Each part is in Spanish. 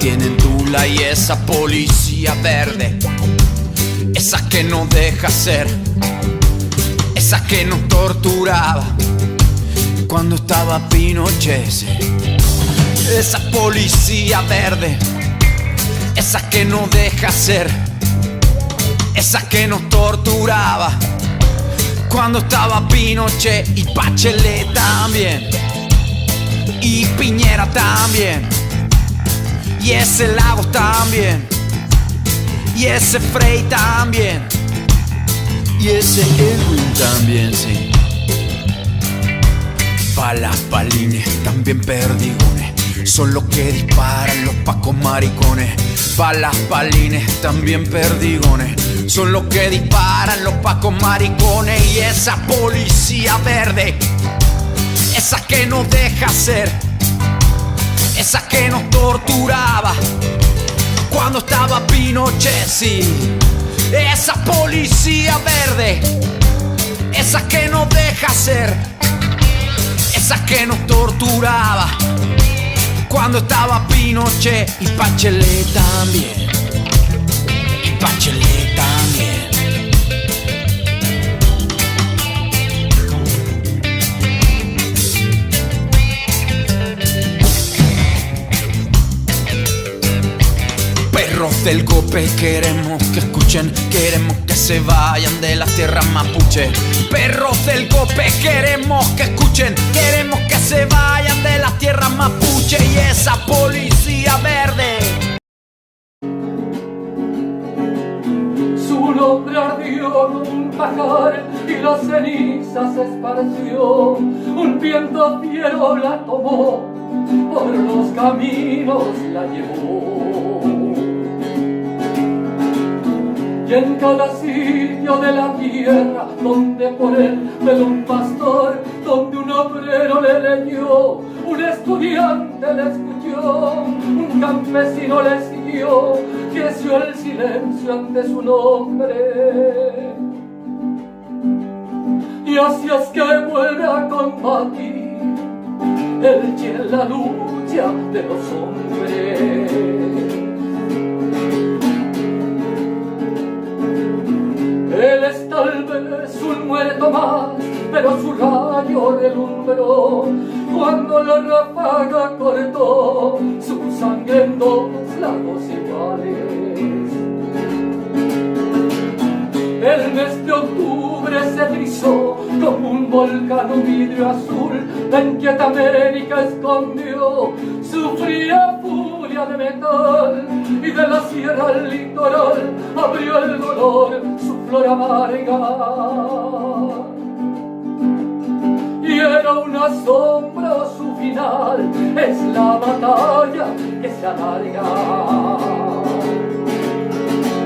tienen Tula y esa policía verde, esa que no deja ser, esa que nos torturaba cuando estaba Pinochet, sí. Esa policía verde, esa que no deja ser, esa que nos torturaba cuando estaba Pinochet y Bachelet también, y Piñera también, y ese Lagos también, y ese Frei también, y ese Edwin también, sí. Balas, balines, también perdigones, son los que disparan los pacos maricones. Balas, balines, también perdigones, son los que disparan los pacos maricones. Y esa policía verde, esa que nos deja ser, esa que nos torturaba cuando estaba Pinochet, sí. Esa policía verde, esa que nos deja ser, esa que nos torturaba cuando estaba Pinochet y Bachelet también, y Bachelet también. Perros del golpe queremos que escuchen, queremos que se vayan de las tierras mapuche. Perros del golpe queremos que escuchen, queremos que se vayan de las tierras mapuche. Y esa policía verde, su nombre ardió como un pajar y la ceniza se esparció. Un viento fiero la tomó, por los caminos la llevó. Y en cada sitio de la tierra donde por él veló un pastor, donde un obrero le leyó, un estudiante le escuchó, un campesino le siguió, creció el silencio ante su nombre. Y así es que vuelve a combatir él y en la lucha de los hombres. Él es tal vez un muerto más, pero su rayo relumbró cuando la ráfaga cortó su sangre en dos lagos iguales. El mes de octubre se trizó como un volcán, un vidrio azul, la inquieta América escondió su fría furia de metal, y de la sierra al litoral abrió el dolor su flor amarga. Y era una sombra su final, es la batalla que se alarga.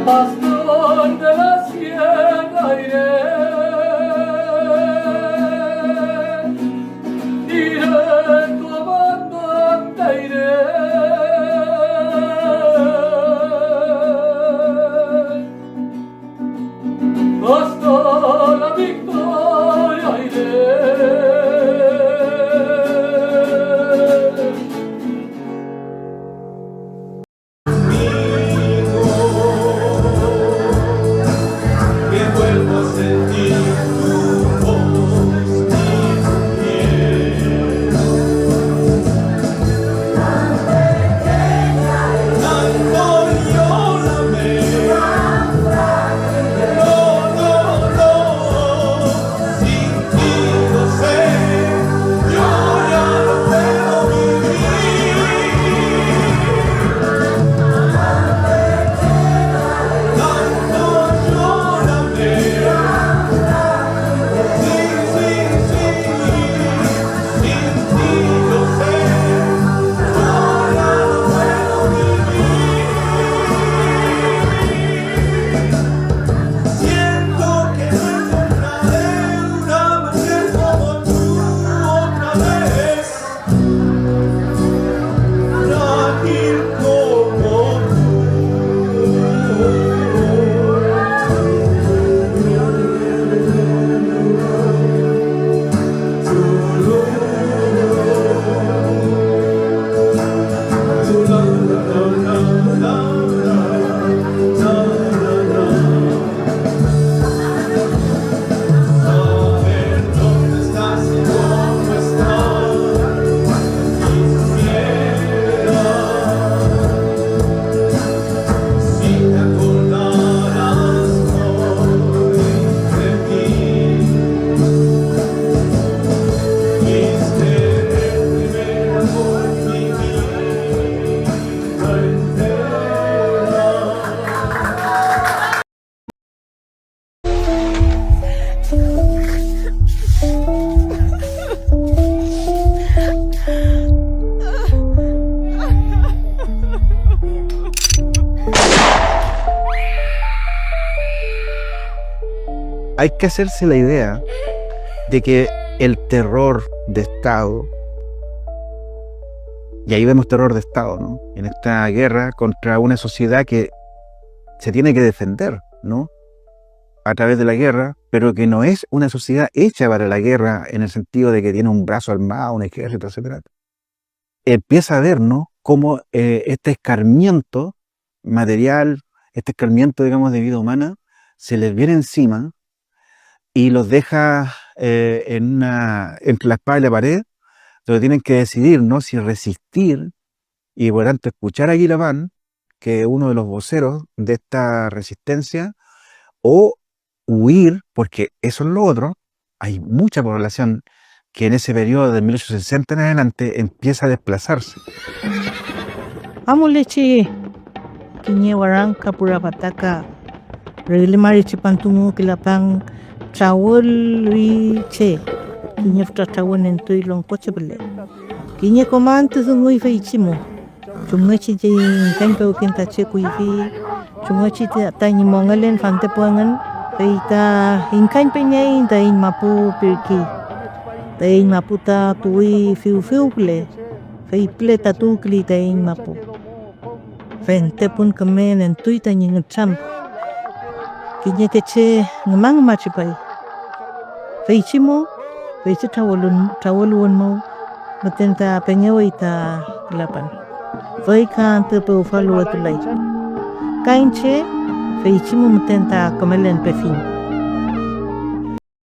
Pastor de la sierra iré, comandante iré, hasta la victoria iré. hay que hacerse la idea de que el terror de Estado, y ahí vemos terror de Estado, ¿no? En esta guerra contra una sociedad que se tiene que defender, ¿no? A través de la guerra, pero que no es una sociedad hecha para la guerra en el sentido de que tiene un brazo armado, un ejército, etc. Empieza a ver, ¿no?, cómo este escarmiento material, este escarmiento, digamos, de vida humana, se les viene encima y los deja entre la espada y la pared, donde tienen que decidir, ¿no?, si resistir. Y por tanto, escuchar a Guilapán, que es uno de los voceros de esta resistencia, o huir, porque eso es lo otro. Hay mucha población que en ese periodo de 1860 en adelante empieza a desplazarse. Amulechi, Kiñe Waranka, Purapataka, Regli Marichi Pantumu, Kilapang, Chawul Riche, Kiñe Ftatawan en Tuilon Cochebele, Kiñe Comantus Muy Feichimo, Chumachi Tempo Kintache Kuifi, Chumachi Tiny Mongalen, Fantepuangan, Feita Inkain Peña, Dain Mapu Pirki, Dain Maputa Tui Fiufiuple, Feiple Tatukli Dain Mapu. Fente pun kemen en tuita nying cham. Kinya keche ngemang machipai. Feichimo, feichi tawalun mo, matenta penyawaita lapan. Fei kan te pe ufalu atulai. Kainche, feichimo matenta kamelen pefin.